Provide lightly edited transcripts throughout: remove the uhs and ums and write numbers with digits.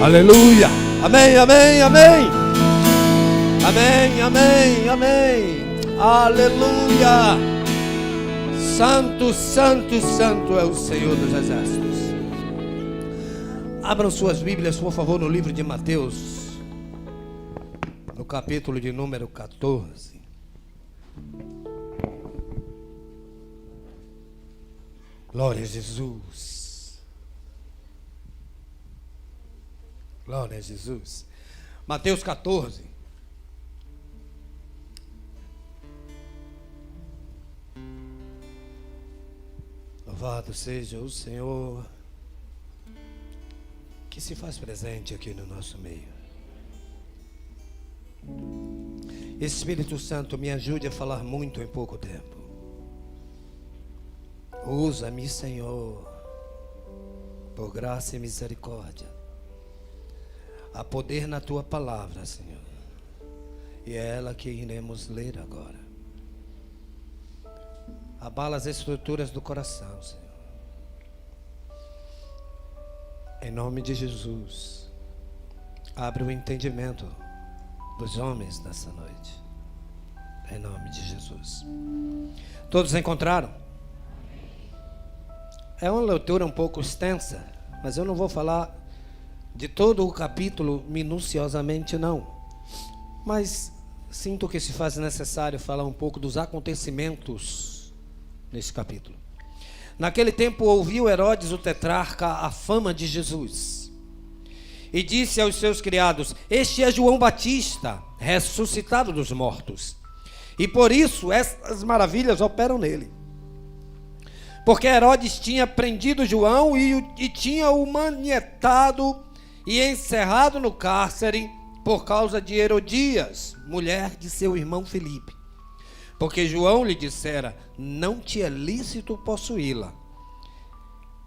Aleluia. Amém, amém, amém. Amém, amém, amém. Aleluia. Santo, santo, santo é o Senhor dos Exércitos. Abram suas Bíblias, por favor, no livro de Mateus, no capítulo de número 14. Glória a Jesus. Glória a Jesus. Mateus 14. Louvado seja o Senhor, que se faz presente aqui no nosso meio. Espírito Santo, me ajude a falar muito em pouco tempo. Usa-me, Senhor, por graça e misericórdia. Há poder na tua palavra, Senhor, e é ela que iremos ler agora. Abala as estruturas do coração, Senhor. Em nome de Jesus, abre o entendimento dos homens nessa noite. Em nome de Jesus. Todos encontraram? É uma leitura um pouco extensa, mas eu não vou falar de todo o capítulo minuciosamente, não. Mas sinto que se faz necessário falar um pouco dos acontecimentos nesse capítulo. Naquele tempo ouviu Herodes o tetrarca a fama de Jesus e disse aos seus criados: este é João Batista, ressuscitado dos mortos, e por isso essas maravilhas operam nele. Porque Herodes tinha prendido João e tinha o manietado e encerrado no cárcere por causa de Herodias, mulher de seu irmão Filipe. Porque João lhe dissera: não te é lícito possuí-la.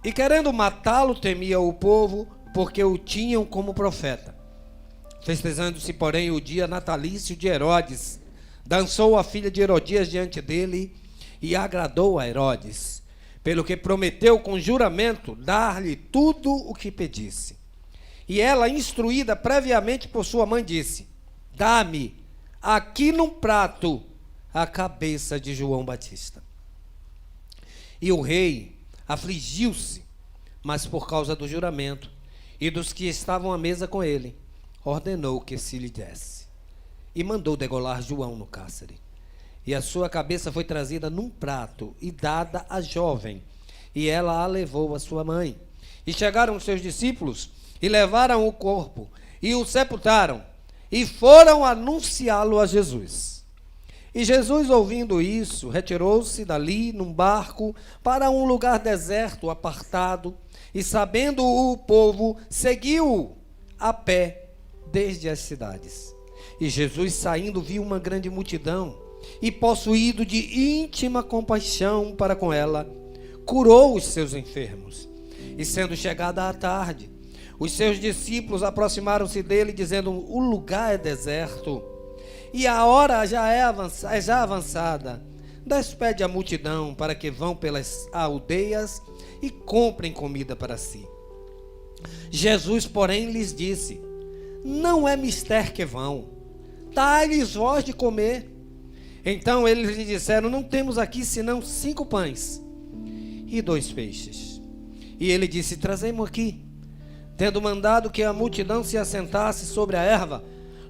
E querendo matá-lo, temia o povo, porque o tinham como profeta. Festejando-se, porém, o dia natalício de Herodes, dançou a filha de Herodias diante dele e agradou a Herodes, pelo que prometeu com juramento dar-lhe tudo o que pedisse. E ela, instruída previamente por sua mãe, disse: dá-me aqui num prato a cabeça de João Batista. E o rei afligiu-se, mas por causa do juramento e dos que estavam à mesa com ele, ordenou que se lhe desse. E mandou degolar João no cárcere. E a sua cabeça foi trazida num prato e dada à jovem, e ela a levou à sua mãe. E chegaram os seus discípulos e levaram o corpo e o sepultaram e foram anunciá-lo a Jesus. E Jesus, ouvindo isso, retirou-se dali num barco para um lugar deserto, apartado, e sabendo o povo, seguiu-o a pé desde as cidades. E Jesus, saindo, viu uma grande multidão, e possuído de íntima compaixão para com ela, curou os seus enfermos. E sendo chegada a tarde, os seus discípulos aproximaram-se dele, dizendo: o lugar é deserto, e a hora já é avançada. Despede a multidão para que vão pelas aldeias e comprem comida para si. Jesus, porém, lhes disse: não é mister que vão, dai-lhes vós de comer. Então eles lhe disseram: não temos aqui senão 5 pães e 2 peixes. E ele disse: trazei-mo aqui. Tendo mandado que a multidão se assentasse sobre a erva,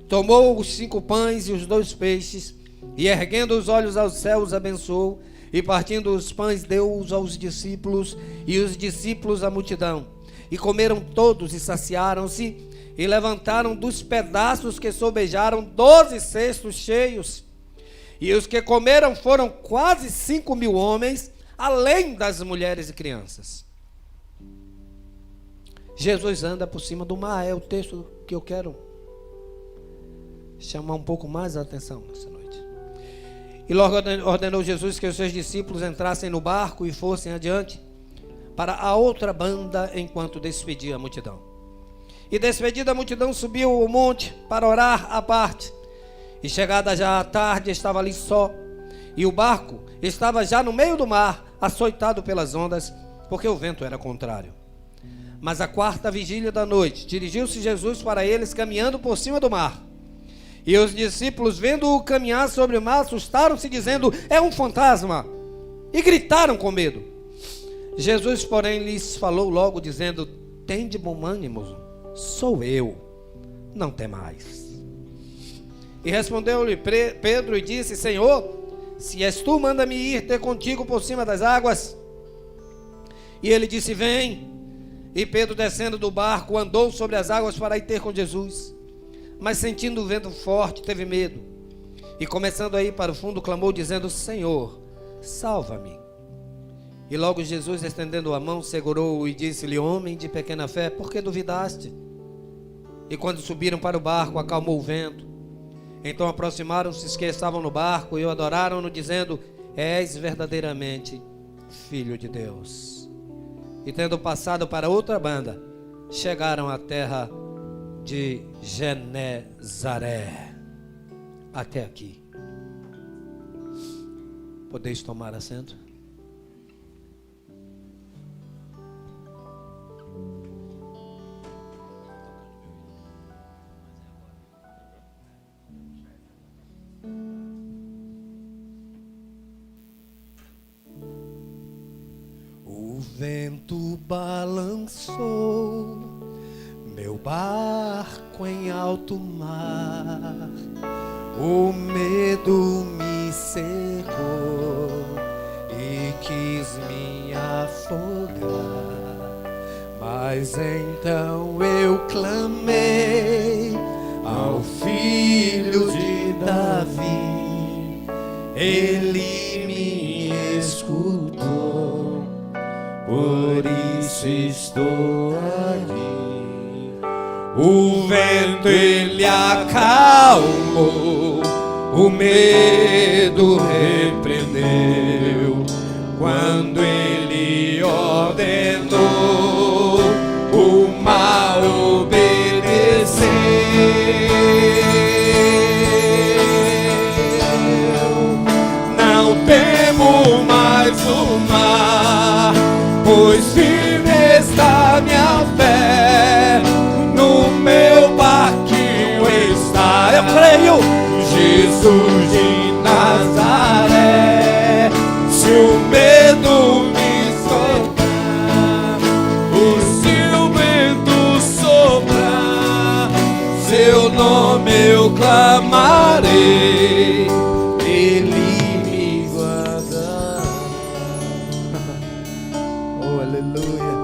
tomou os 5 pães e os 2 peixes, e erguendo os olhos aos céus, abençoou, e partindo os pães, deu-os aos discípulos, e os discípulos à multidão. E comeram todos e saciaram-se, e levantaram dos pedaços que sobejaram 12 cestos cheios. E os que comeram foram quase 5.000 homens, além das mulheres e crianças. Jesus anda por cima do mar, é o texto que eu quero chamar um pouco mais a atenção nessa noite. E logo ordenou Jesus que os seus discípulos entrassem no barco e fossem adiante para a outra banda, enquanto despedia a multidão. E despedida a multidão, subiu o monte para orar à parte. E chegada já a tarde, estava ali só, e o barco estava já no meio do mar, açoitado pelas ondas, porque o vento era contrário. Mas à quarta vigília da noite, dirigiu-se Jesus para eles caminhando por cima do mar. E os discípulos, vendo-o caminhar sobre o mar, assustaram-se, dizendo: é um fantasma! E gritaram com medo. Jesus, porém, lhes falou logo, dizendo: tende bom ânimo, sou eu, não temais. E respondeu-lhe Pedro e disse: Senhor, se és tu, manda-me ir ter contigo por cima das águas. E ele disse: vem. E Pedro, descendo do barco, andou sobre as águas para ir ter com Jesus. Mas sentindo o vento forte, teve medo. E começando a ir para o fundo, clamou, dizendo: Senhor, salva-me. E logo Jesus, estendendo a mão, segurou-o e disse-lhe: homem de pequena fé, por que duvidaste? E quando subiram para o barco, acalmou o vento. Então aproximaram-se os que estavam no barco e o adoraram-no, dizendo: és verdadeiramente Filho de Deus. E tendo passado para outra banda, chegaram à terra de Genezaré. Até aqui. Podeis tomar assento? O vento balançou meu barco em alto mar, o medo me cercou e quis me afogar, mas então eu clamei ao Filho de Davi, ele me escutou, por isso estou aqui. O vento ele acalmou, o medo repreendeu, quando ele ordenou, o mar obedeceu. Não temo mais o mar, pois firme está minha fé, no meu barquinho está, eu creio, Jesus de Nazaré. Se o medo me soprar, se o vento soprar, seu nome eu clamarei, ele me guardará. Oh, aleluia.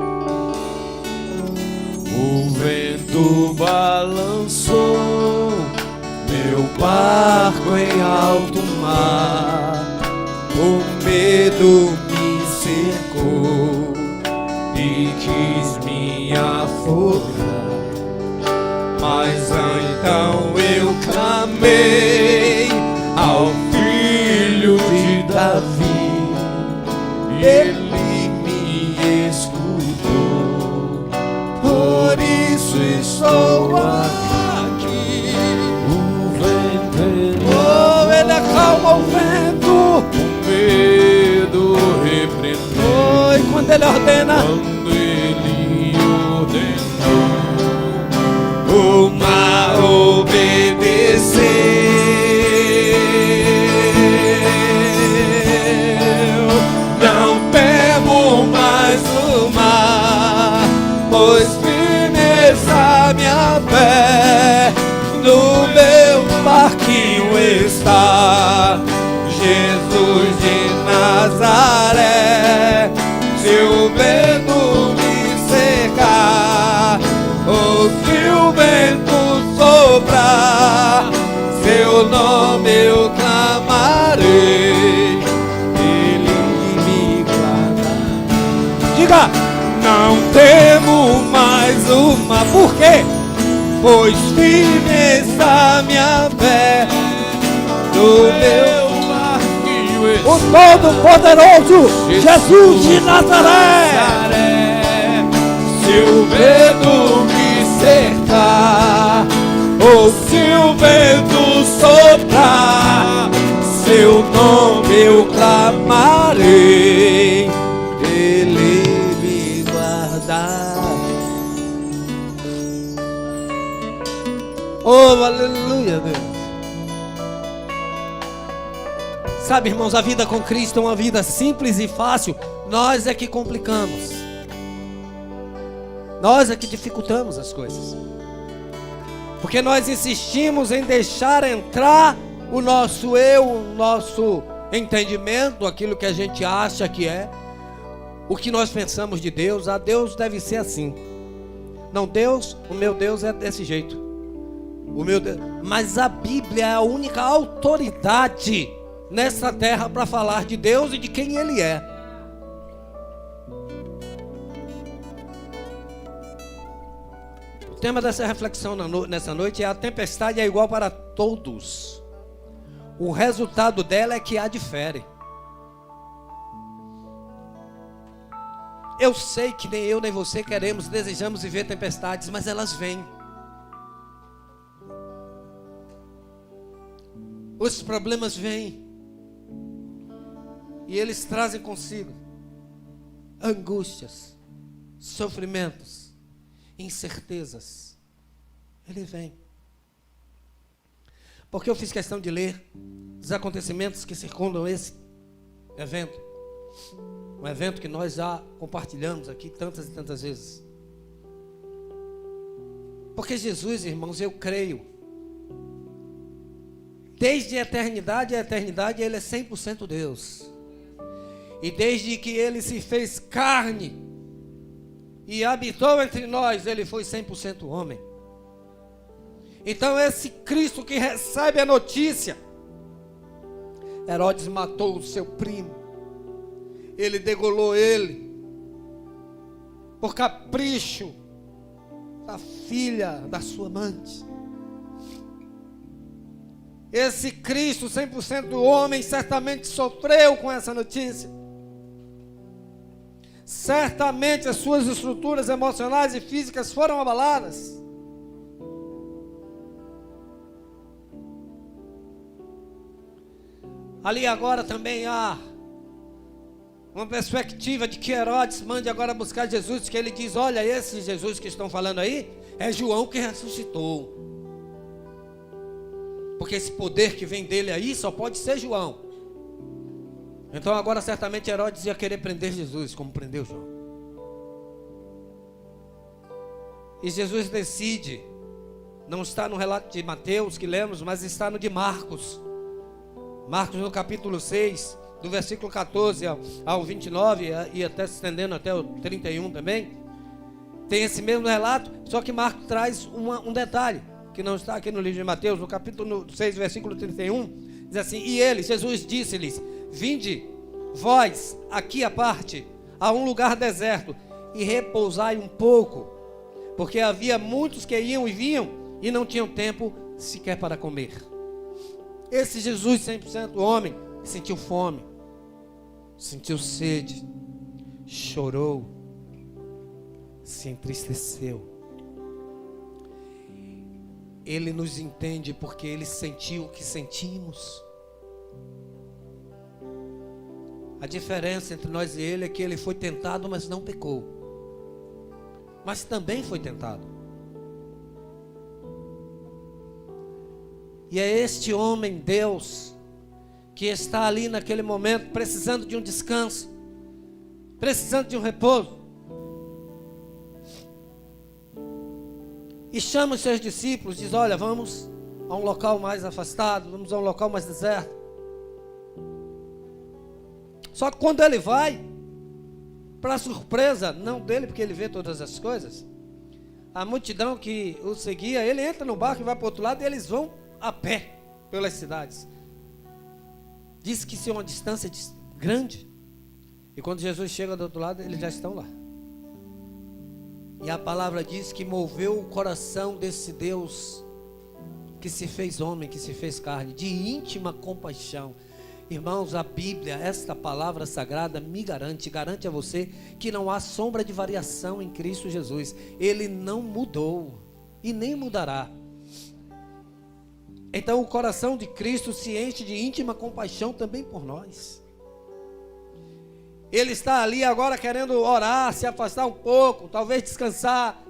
O vento balançou meu barco em alto mar, o medo me cercou e quis me afogar, mas então eu clamei ao Filho de Davi, ele me escutou, por isso estou aqui. O vento, oh, ele acalma o vento, o medo repreendeu, e quando ele ordena, o mar obedeceu. Não temo mais o mar, pois firmeza minha fé, no meu barquinho está Jesus de Nazaré. Se o vento me cercar, ou se o vento soprar, seu nome eu clamarei, ele me guardará. Diga: não temo mais o mar. Por quê? Pois firme está minha fé, no meu barquinho está o Todo-Poderoso Jesus de Nazaré. Se o vento me cercar, ou se o vento soprar, seu nome eu clamarei, ele me guardará. Oh, aleluia, Deus. Sabe, irmãos, a vida com Cristo é uma vida simples e fácil. Nós é que complicamos. Nós é que dificultamos as coisas. Porque nós insistimos em deixar entrar o nosso eu, o nosso entendimento, aquilo que a gente acha que é, o que nós pensamos de Deus. Ah, Deus deve ser assim. Não, Deus, o meu Deus é desse jeito. O meu Deus. Mas a Bíblia é a única autoridade nessa terra para falar de Deus e de quem Ele é. O tema dessa reflexão nessa noite é: a tempestade é igual para todos. O resultado dela é que a difere. Eu sei que nem eu nem você queremos, desejamos viver tempestades, mas elas vêm. Os problemas vêm. E eles trazem consigo angústias, sofrimentos, incertezas. Ele vem. Porque eu fiz questão de ler os acontecimentos que circundam esse evento. Um evento que nós já compartilhamos aqui tantas e tantas vezes. Porque Jesus, irmãos, eu creio, desde a eternidade Ele é 100% Deus. E desde que Ele se fez carne e habitou entre nós, Ele foi 100% homem. Então esse Cristo que recebe a notícia: Herodes matou o seu primo, ele degolou ele por capricho da filha da sua amante. Esse Cristo 100% homem certamente sofreu com essa notícia. Certamente as suas estruturas emocionais e físicas foram abaladas. Ali agora também há uma perspectiva de que Herodes mande agora buscar Jesus, que ele diz: olha, esse Jesus que estão falando aí é João que ressuscitou. Porque esse poder que vem dele aí só pode ser João. Então agora certamente Herodes ia querer prender Jesus, como prendeu João. E Jesus decide, não está no relato de Mateus que lemos, mas está no de Marcos. Marcos no capítulo 6, do versículo 14 ao 29, e até se estendendo até o 31 também, tem esse mesmo relato, só que Marcos traz um detalhe, que não está aqui no livro de Mateus, no capítulo 6, versículo 31, diz assim: e ele, Jesus, disse-lhes: vinde vós aqui à parte, a um lugar deserto, e repousai um pouco, porque havia muitos que iam e vinham, e não tinham tempo sequer para comer. Esse Jesus 100% homem sentiu fome, sentiu sede, chorou, se entristeceu. Ele nos entende porque ele sentiu o que sentimos. A diferença entre nós e ele é que ele foi tentado, mas não pecou. Mas também foi tentado. E é este homem, Deus, que está ali naquele momento, precisando de um descanso, precisando de um repouso. E chama os seus discípulos, diz: olha, vamos a um local mais afastado, vamos a um local mais deserto. Só que quando ele vai, para surpresa, não dele, porque ele vê todas as coisas, a multidão que o seguia, ele entra no barco e vai para o outro lado, e eles vão a pé pelas cidades. Diz que isso é uma distância grande. E quando Jesus chega do outro lado, eles já estão lá. E a palavra diz que moveu o coração desse Deus que se fez homem, que se fez carne, de íntima compaixão. Irmãos, a Bíblia, esta palavra sagrada me garante a você que não há sombra de variação em Cristo Jesus. Ele não mudou e nem mudará. Então o coração de Cristo se enche de íntima compaixão também por nós. Ele está ali agora querendo orar, se afastar um pouco, talvez descansar,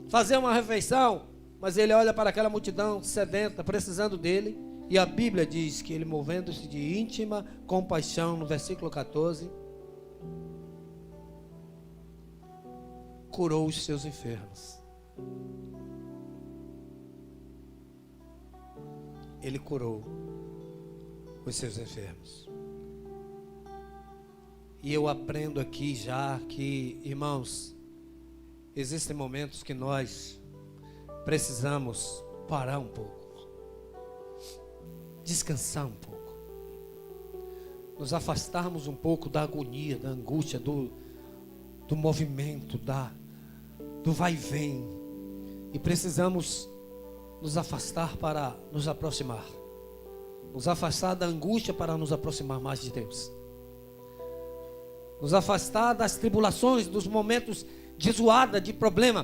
fazer uma refeição. Mas ele olha para aquela multidão sedenta, precisando dele. E a Bíblia diz que ele, movendo-se de íntima compaixão, no versículo 14, curou os seus enfermos. Ele curou os seus enfermos. E eu aprendo aqui já que, irmãos, existem momentos que nós precisamos parar um pouco, descansar um pouco, nos afastarmos um pouco da agonia, da angústia, do movimento, do vai e vem, e precisamos nos afastar para nos aproximar, nos afastar da angústia para nos aproximar mais de Deus, nos afastar das tribulações, dos momentos de zoada, de problema,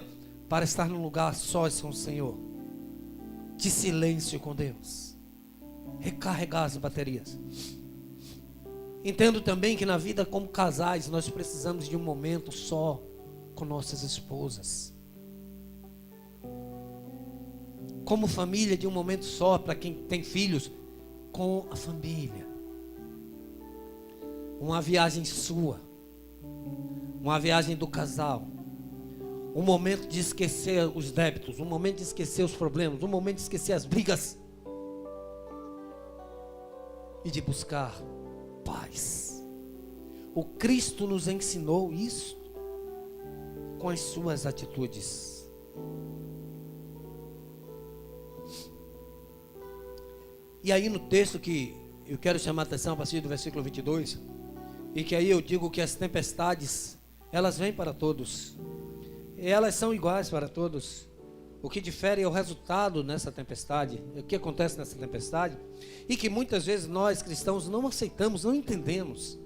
para estar num lugar sós com o Senhor, de silêncio com Deus, recarregar as baterias. Entendo também que na vida como casais nós precisamos de um momento só com nossas esposas, como família, de um momento só para quem tem filhos, com a família, uma viagem sua, uma viagem do casal, um momento de esquecer os débitos, um momento de esquecer os problemas, um momento de esquecer as brigas e de buscar paz. O Cristo nos ensinou isso com as suas atitudes. E aí no texto que eu quero chamar a atenção a partir do versículo 22, e que aí eu digo que as tempestades, elas vêm para todos. E elas são iguais para todos. O que difere é o resultado nessa tempestade, o que acontece nessa tempestade, e que muitas vezes nós cristãos não aceitamos, não entendemos.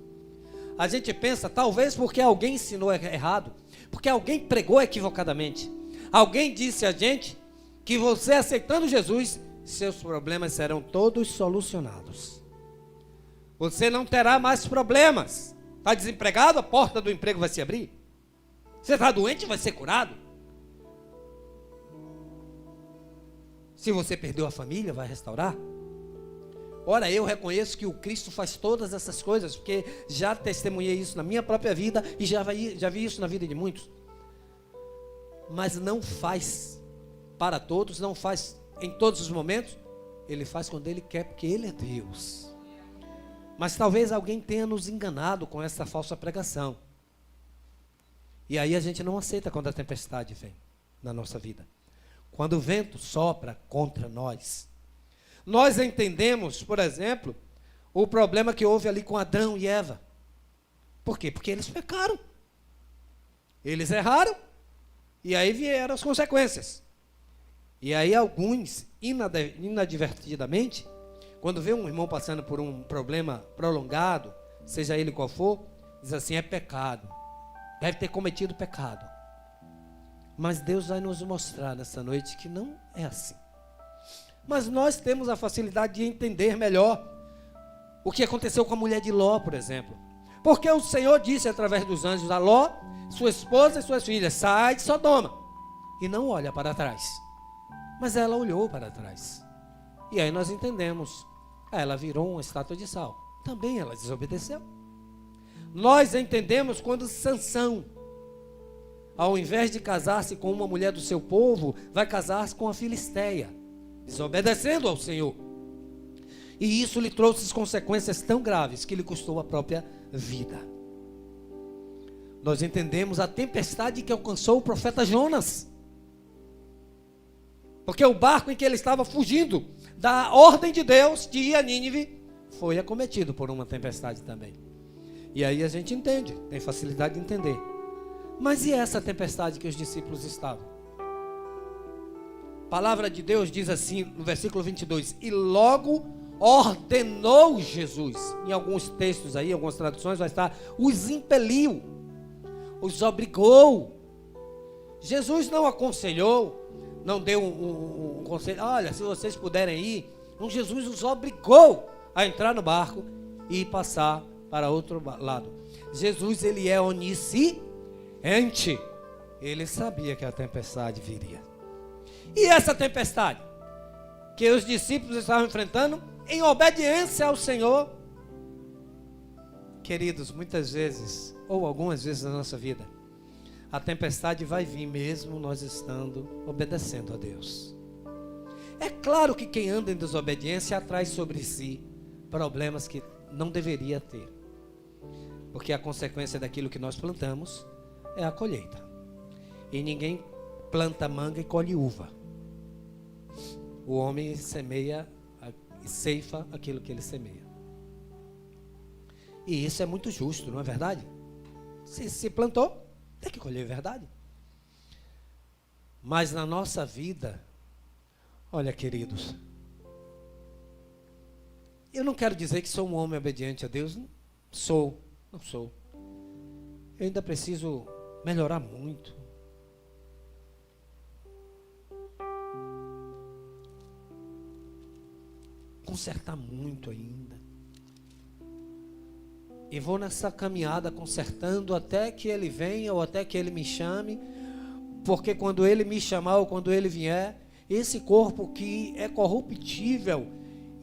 A gente pensa, talvez porque alguém ensinou errado, porque alguém pregou equivocadamente, alguém disse a gente que você aceitando Jesus, seus problemas serão todos solucionados. Você não terá mais problemas. Está desempregado, a porta do emprego vai se abrir. Você está doente, vai ser curado. Se você perdeu a família, vai restaurar. Ora, eu reconheço que o Cristo faz todas essas coisas, porque já testemunhei isso na minha própria vida e já vi isso na vida de muitos. Mas não faz para todos, não faz em todos os momentos. Ele faz quando Ele quer, porque Ele é Deus. Mas talvez alguém tenha nos enganado com essa falsa pregação. E aí a gente não aceita quando a tempestade vem na nossa vida. Quando o vento sopra contra nós. Nós entendemos, por exemplo, o problema que houve ali com Adão e Eva. Por quê? Porque eles pecaram. Eles erraram. E aí vieram as consequências. E aí alguns, inadvertidamente, quando vê um irmão passando por um problema prolongado, seja ele qual for, diz assim, é pecado. Deve ter cometido pecado. Mas Deus vai nos mostrar nessa noite que não é assim. Mas nós temos a facilidade de entender melhor o que aconteceu com a mulher de Ló, por exemplo. Porque o Senhor disse através dos anjos a Ló, sua esposa e suas filhas, sai de Sodoma. E não olha para trás. Mas ela olhou para trás. E aí nós entendemos. Ela virou uma estátua de sal. Também ela desobedeceu. Nós entendemos quando Sansão, ao invés de casar-se com uma mulher do seu povo, vai casar-se com a Filisteia, desobedecendo ao Senhor. E isso lhe trouxe consequências tão graves que lhe custou a própria vida. Nós entendemos a tempestade que alcançou o profeta Jonas. Porque o barco em que ele estava fugindo da ordem de Deus de ir a Nínive foi acometido por uma tempestade também. E aí a gente entende, tem facilidade de entender. Mas e essa tempestade que os discípulos estavam? A palavra de Deus diz assim no versículo 22, e logo ordenou Jesus. Em alguns textos aí, algumas traduções vai estar, os impeliu, os obrigou. Jesus não aconselhou, não deu um conselho, olha, se vocês puderem ir. Então Jesus os obrigou a entrar no barco e passar para outro lado. Jesus, ele é onisciente. Ele sabia que a tempestade viria. E essa tempestade que os discípulos estavam enfrentando em obediência ao Senhor? Queridos, muitas vezes, ou algumas vezes na nossa vida, a tempestade vai vir mesmo nós estando obedecendo a Deus. É claro que quem anda em desobediência atrai sobre si problemas que não deveria ter. Porque a consequência daquilo que nós plantamos é a colheita. E ninguém planta manga e colhe uva. O homem semeia e ceifa aquilo que ele semeia. E isso é muito justo, não é verdade? Se plantou, tem que colher verdade. Mas na nossa vida, olha, queridos, eu não quero dizer que sou um homem obediente a Deus. Não sou. Eu ainda preciso melhorar muito. Consertar muito ainda. E vou nessa caminhada consertando até que Ele venha ou até que Ele me chame. Porque quando Ele me chamar ou quando Ele vier, esse corpo que é corruptível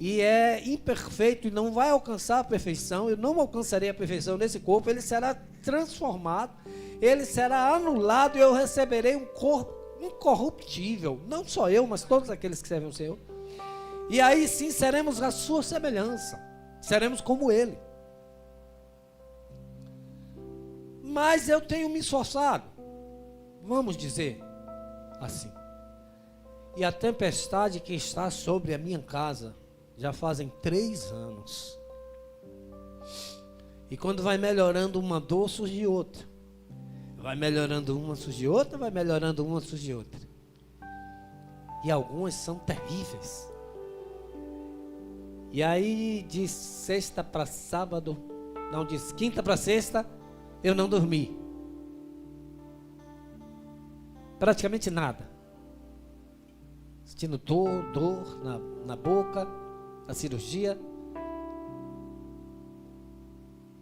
e é imperfeito e não vai alcançar a perfeição, eu não alcançarei a perfeição nesse corpo, ele será transformado, ele será anulado e eu receberei um corpo incorruptível. Não só eu, mas todos aqueles que servem ao Senhor. E aí sim seremos a sua semelhança, seremos como Ele. Mas eu tenho me esforçado, vamos dizer assim. E a tempestade que está sobre a minha casa já fazem 3 anos. E quando vai melhorando uma dor, surge outra. Vai melhorando uma, surge outra, vai melhorando uma, surge outra. E algumas são terríveis. E aí de sexta para sábado, não, de quinta para sexta, eu não dormi. Praticamente nada. Sentindo dor na boca, a cirurgia.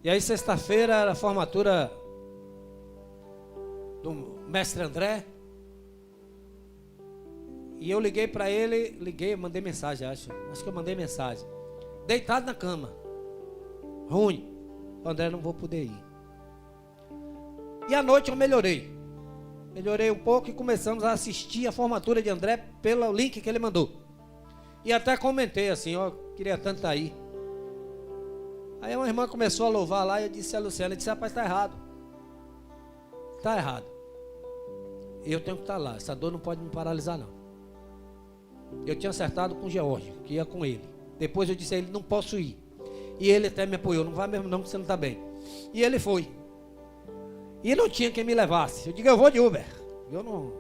E aí sexta-feira era a formatura do mestre André. E eu liguei para ele, mandei mensagem, acho que eu mandei mensagem. Deitado na cama. Ruim. André, não vou poder ir. E à noite eu melhorei. Melhorei um pouco e começamos a assistir a formatura de André pelo link que ele mandou. E até comentei assim, ó, queria tanto estar aí. Aí uma irmã começou a louvar lá e eu disse a Luciana, eu disse, rapaz, está errado. Está errado. Eu tenho que estar lá, essa dor não pode me paralisar não. Eu tinha acertado com o George, que ia com ele. Depois eu disse a ele, não posso ir. E ele até me apoiou, não vai mesmo não, porque você não está bem. E ele foi. E não tinha quem me levasse. Eu digo, eu vou de Uber. Eu não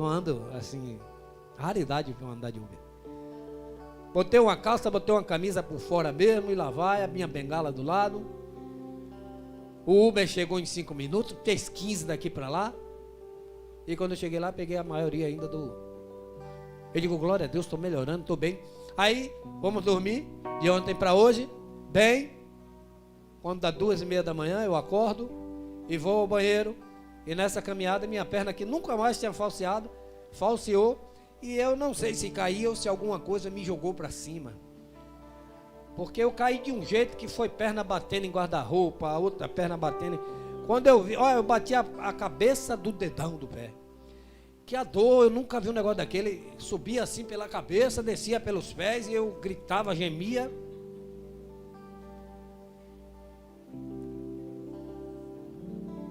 ando assim, raridade para eu andar de Uber. Botei uma calça, botei uma camisa por fora mesmo e lá vai, a minha bengala do lado. O Uber chegou em 5 minutos, fez 15 daqui para lá. E quando eu cheguei lá, peguei a maioria ainda do... Eu digo, glória a Deus, estou melhorando, estou bem. Aí, vamos dormir, de ontem para hoje, bem. Quando dá 2:30 da manhã, eu acordo e vou ao banheiro. E nessa caminhada, minha perna que nunca mais tinha falseado, falseou. E eu não sei se caí ou se alguma coisa me jogou para cima. Porque eu caí de um jeito que foi perna batendo em guarda-roupa, a outra perna batendo. Quando eu vi, olha, eu bati a cabeça do dedão do pé. Que a dor, eu nunca vi um negócio daquele. Subia assim pela cabeça, descia pelos pés e eu gritava, gemia.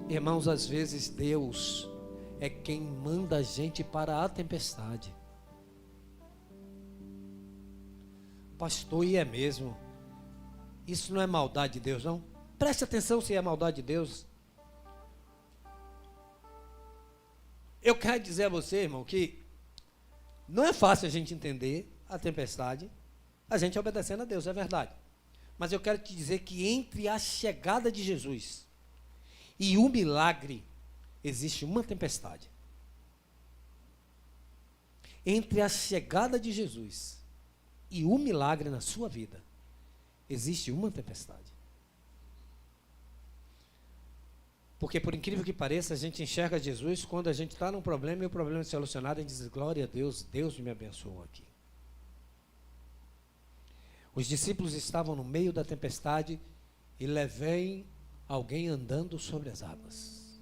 Irmãos, às vezes Deus é quem manda a gente para a tempestade. Pastor, e é mesmo? Isso não é maldade de Deus, não? Preste atenção se é maldade de Deus. Eu quero dizer a você, irmão, que não é fácil a gente entender a tempestade, a gente obedecendo a Deus, é verdade. Mas eu quero te dizer que entre a chegada de Jesus e o milagre, existe uma tempestade. Entre a chegada de Jesus e o milagre na sua vida, existe uma tempestade. Porque, por incrível que pareça, a gente enxerga Jesus quando a gente está num problema e o problema é solucionado, a gente diz, glória a Deus, Deus me abençoou aqui. Os discípulos estavam no meio da tempestade e levei alguém andando sobre as águas.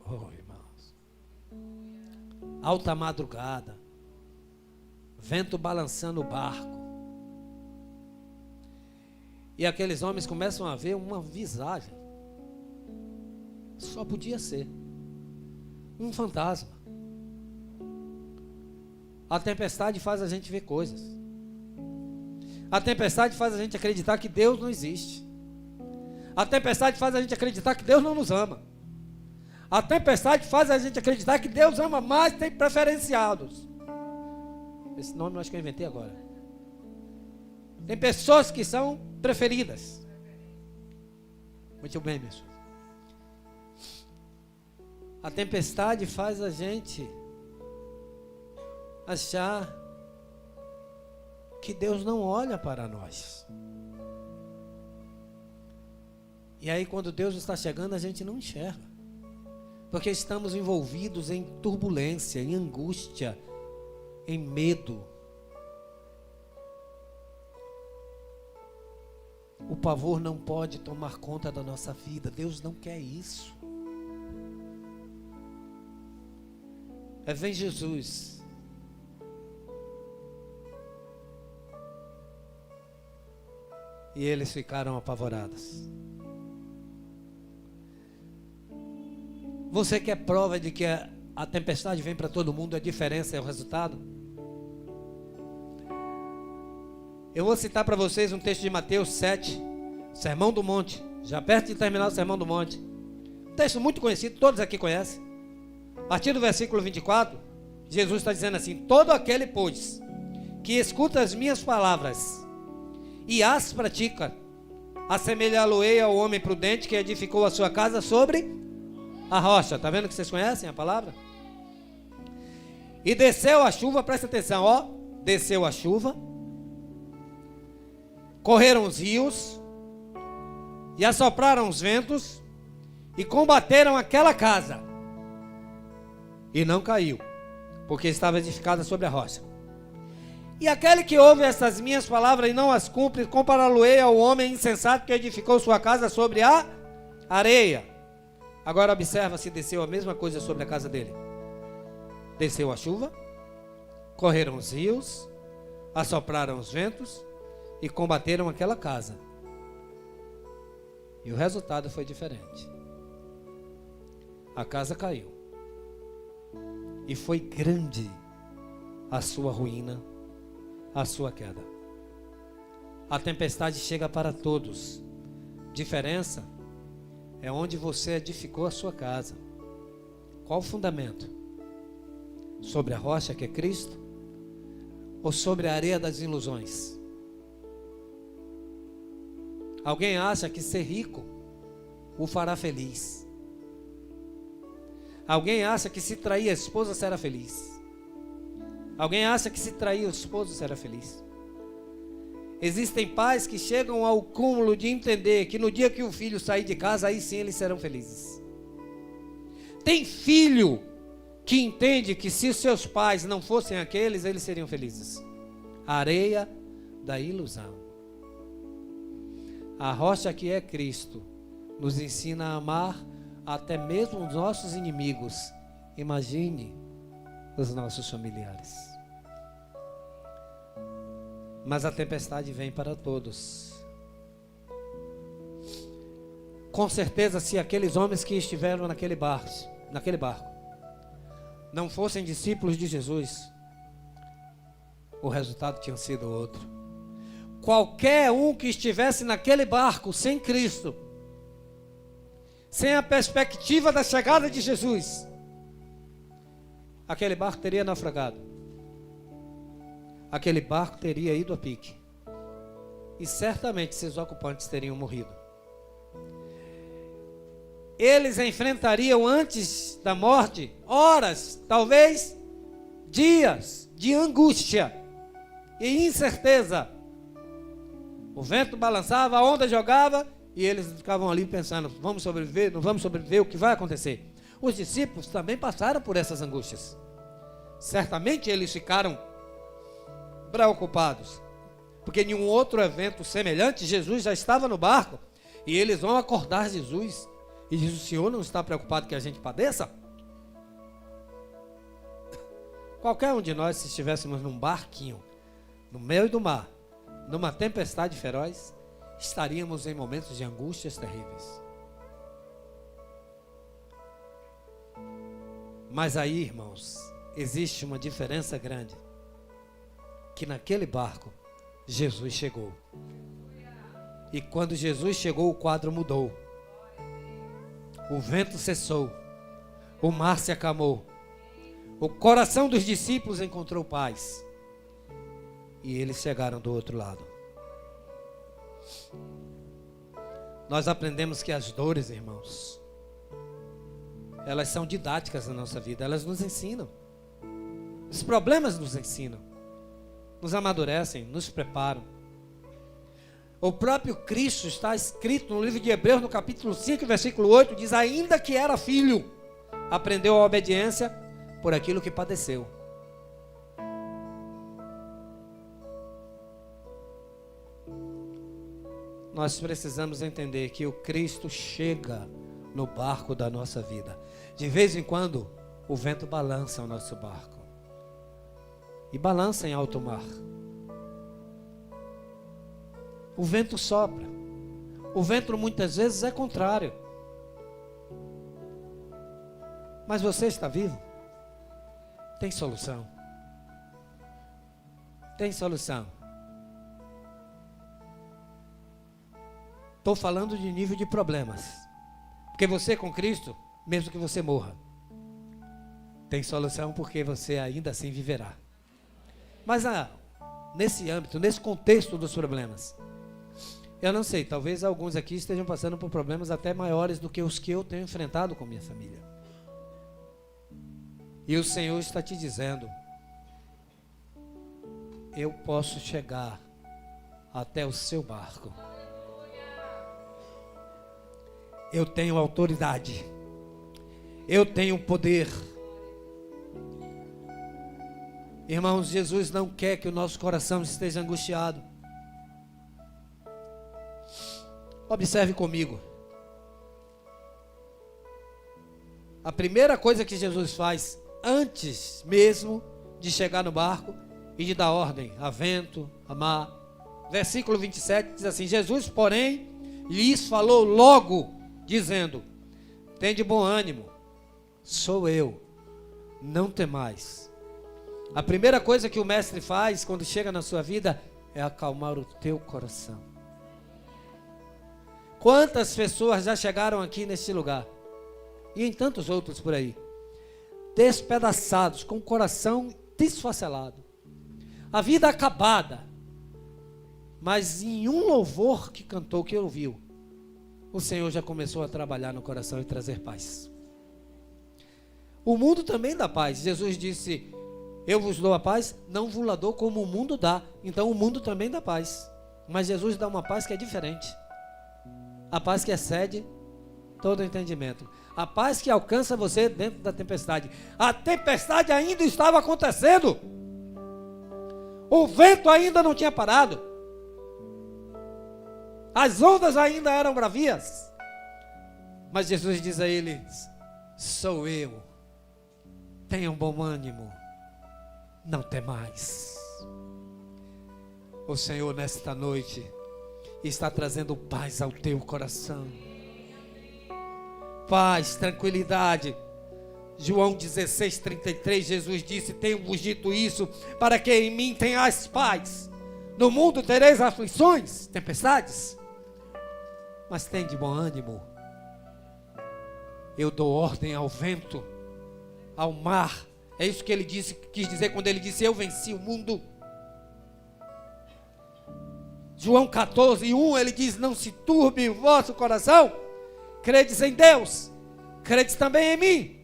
Oh, irmãos. Alta madrugada. Vento balançando o barco. E aqueles homens começam a ver uma visagem. Só podia ser um fantasma. A tempestade faz a gente ver coisas. A tempestade faz a gente acreditar que Deus não existe. A tempestade faz a gente acreditar que Deus não nos ama. A tempestade faz a gente acreditar que Deus ama mais, tem preferenciados. Esse nome eu acho que eu inventei agora. Tem pessoas que são preferidas. Muito bem, meus filhos. A tempestade faz a gente achar que Deus não olha para nós. E aí quando Deus está chegando, a gente não enxerga. Porque estamos envolvidos em turbulência, em angústia, em medo. O pavor não pode tomar conta da nossa vida. Deus não quer isso. Vem Jesus. E eles ficaram apavorados. Você quer prova de que a tempestade vem para todo mundo, a diferença é o resultado? Eu vou citar para vocês um texto de Mateus 7, Sermão do Monte, já perto de terminar o Sermão do Monte. Um texto muito conhecido, todos aqui conhecem. A partir do versículo 24, Jesus está dizendo assim: todo aquele, pois, que escuta as minhas palavras e as pratica, assemelhá-lo-ei ao homem prudente que edificou a sua casa sobre a rocha. Está vendo que vocês conhecem a palavra? E desceu a chuva, presta atenção, ó. Desceu a chuva, correram os rios, e assopraram os ventos, e combateram aquela casa, e não caiu, porque estava edificada sobre a rocha. E aquele que ouve essas minhas palavras e não as cumpre, compará-lo-ei ao homem insensato que edificou sua casa sobre a areia. Agora observa se desceu a mesma coisa sobre a casa dele. Desceu a chuva, correram os rios, assopraram os ventos e combateram aquela casa. E o resultado foi diferente. A casa caiu. E foi grande a sua ruína, a sua queda. A tempestade chega para todos. Diferença é onde você edificou a sua casa. Qual o fundamento? Sobre a rocha que é Cristo? Ou sobre a areia das ilusões? Alguém acha que ser rico o fará feliz. Alguém acha que se trair a esposa será feliz. Alguém acha que se trair o esposo será feliz. Existem pais que chegam ao cúmulo de entender que no dia que o filho sair de casa, aí sim eles serão felizes. Tem filho que entende que se os seus pais não fossem aqueles, eles seriam felizes. Areia da ilusão. A rocha que é Cristo nos ensina a amar até mesmo os nossos inimigos. Imagine os nossos familiares. Mas a tempestade vem para todos. Com certeza, se aqueles homens que estiveram naquele barco não fossem discípulos de Jesus, o resultado tinha sido outro. Qualquer um que estivesse naquele barco sem Cristo, sem a perspectiva da chegada de Jesus, aquele barco teria naufragado. Aquele barco teria ido a pique. E certamente seus ocupantes teriam morrido. Eles enfrentariam antes da morte horas, talvez dias de angústia e incerteza. O vento balançava, a onda jogava e eles ficavam ali pensando, vamos sobreviver, não vamos sobreviver, o que vai acontecer? Os discípulos também passaram por essas angústias. Certamente eles ficaram preocupados, porque em um outro evento semelhante, Jesus já estava no barco, e eles vão acordar Jesus, e diz, o Senhor não está preocupado que a gente padeça? Qualquer um de nós, se estivéssemos num barquinho, no meio do mar, numa tempestade feroz, estaríamos em momentos de angústias terríveis. Mas aí, irmãos, existe uma diferença grande, que naquele barco, Jesus chegou. E quando Jesus chegou, o quadro mudou. O vento cessou, o mar se acalmou, o coração dos discípulos encontrou paz, e eles chegaram do outro lado. Nós aprendemos que as dores, irmãos, elas são didáticas na nossa vida, elas nos ensinam. Os problemas nos ensinam, nos amadurecem, nos preparam. O próprio Cristo está escrito no livro de Hebreus, no capítulo 5, versículo 8, diz, ainda que era filho, aprendeu a obediência por aquilo que padeceu. Nós precisamos entender que o Cristo chega no barco da nossa vida. De vez em quando, o vento balança o nosso barco. E balança em alto mar. O vento sopra. O vento muitas vezes é contrário. Mas você está vivo? Tem solução. Tem solução. Estou falando de nível de problemas. Porque você com Cristo, mesmo que você morra, tem solução, porque você ainda assim viverá. Mas nesse âmbito, nesse contexto dos problemas, eu não sei, talvez alguns aqui estejam passando por problemas até maiores do que os que eu tenho enfrentado com minha família. E o Senhor está te dizendo, eu posso chegar até o seu barco. Eu tenho autoridade. Eu tenho poder. Irmãos, Jesus não quer que o nosso coração esteja angustiado. Observe comigo. A primeira coisa que Jesus faz, antes mesmo de chegar no barco e de dar ordem a vento, a mar. Versículo 27 diz assim, Jesus, porém, lhes falou logo, dizendo, tende bom ânimo, sou eu, não temais. A primeira coisa que o mestre faz quando chega na sua vida é acalmar o teu coração. Quantas pessoas já chegaram aqui neste lugar e em tantos outros por aí, despedaçados, com o coração desfacelado, a vida acabada, mas em um louvor que cantou, que ouviu, o Senhor já começou a trabalhar no coração e trazer paz. O mundo também dá paz. Jesus disse, eu vos dou a paz, não vos la dou como o mundo dá. Então o mundo também dá paz. Mas Jesus dá uma paz que é diferente. A paz que excede todo entendimento. A paz que alcança você dentro da tempestade. A tempestade ainda estava acontecendo. O vento ainda não tinha parado. As ondas ainda eram bravias. Mas Jesus diz a eles, sou eu. Tenham bom ânimo. Não temais. O Senhor nesta noite está trazendo paz ao teu coração. Paz, tranquilidade. João 16:33, Jesus disse, tenho-vos dito isso, para que em mim tenhais paz. No mundo tereis aflições, tempestades, mas tende bom ânimo. Eu dou ordem ao vento, ao mar. É isso que ele disse, quis dizer quando ele disse, eu venci o mundo. João 14:1, ele diz, não se turbe o vosso coração, credes em Deus, credes também em mim.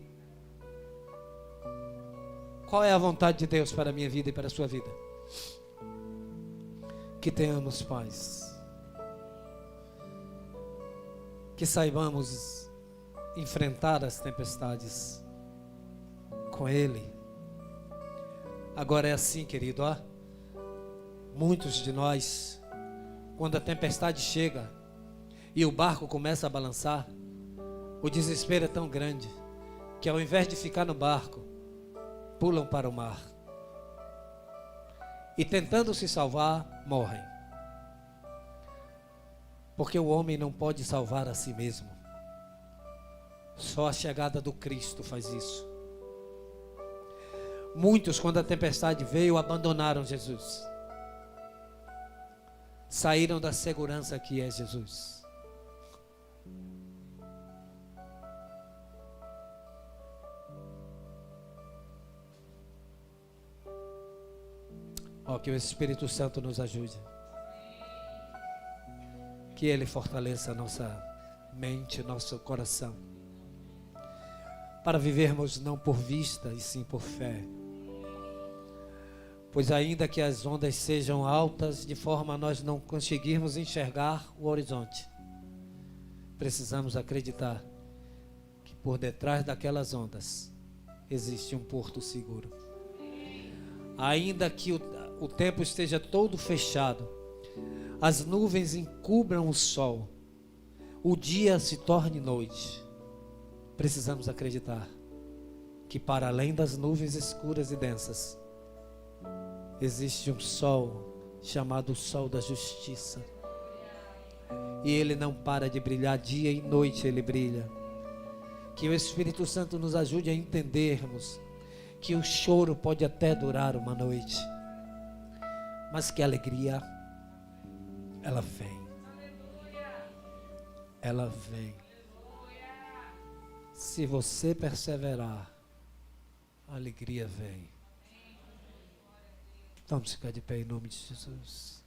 Qual é a vontade de Deus para a minha vida e para a sua vida? Que tenhamos paz. que saibamos enfrentar as tempestades com Ele. Agora é assim, querido, ó. Muitos de nós, quando a tempestade chega e o barco começa a balançar, o desespero é tão grande que ao invés de ficar no barco, pulam para o mar. E tentando se salvar, morrem. Porque o homem não pode salvar a si mesmo. Só a chegada do Cristo faz isso. Muitos, quando a tempestade veio, abandonaram Jesus. Saíram da segurança que é Jesus. Ó, que o Espírito Santo nos ajude. Que Ele fortaleça a nossa mente, nosso coração, para vivermos não por vista, e sim por fé. Pois ainda que as ondas sejam altas, de forma a nós não conseguirmos enxergar o horizonte, precisamos acreditar que por detrás daquelas ondas existe um porto seguro. Ainda que o tempo esteja todo fechado, as nuvens encubram o sol, o dia se torne noite, precisamos acreditar que para além das nuvens escuras e densas, existe um sol chamado Sol da Justiça. E ele não para de brilhar, dia e noite ele brilha. Que o Espírito Santo nos ajude a entendermos que o choro pode até durar uma noite, mas que a alegria, ela vem. Ela vem. Se você perseverar, a alegria vem. Vamos ficar de pé em nome de Jesus.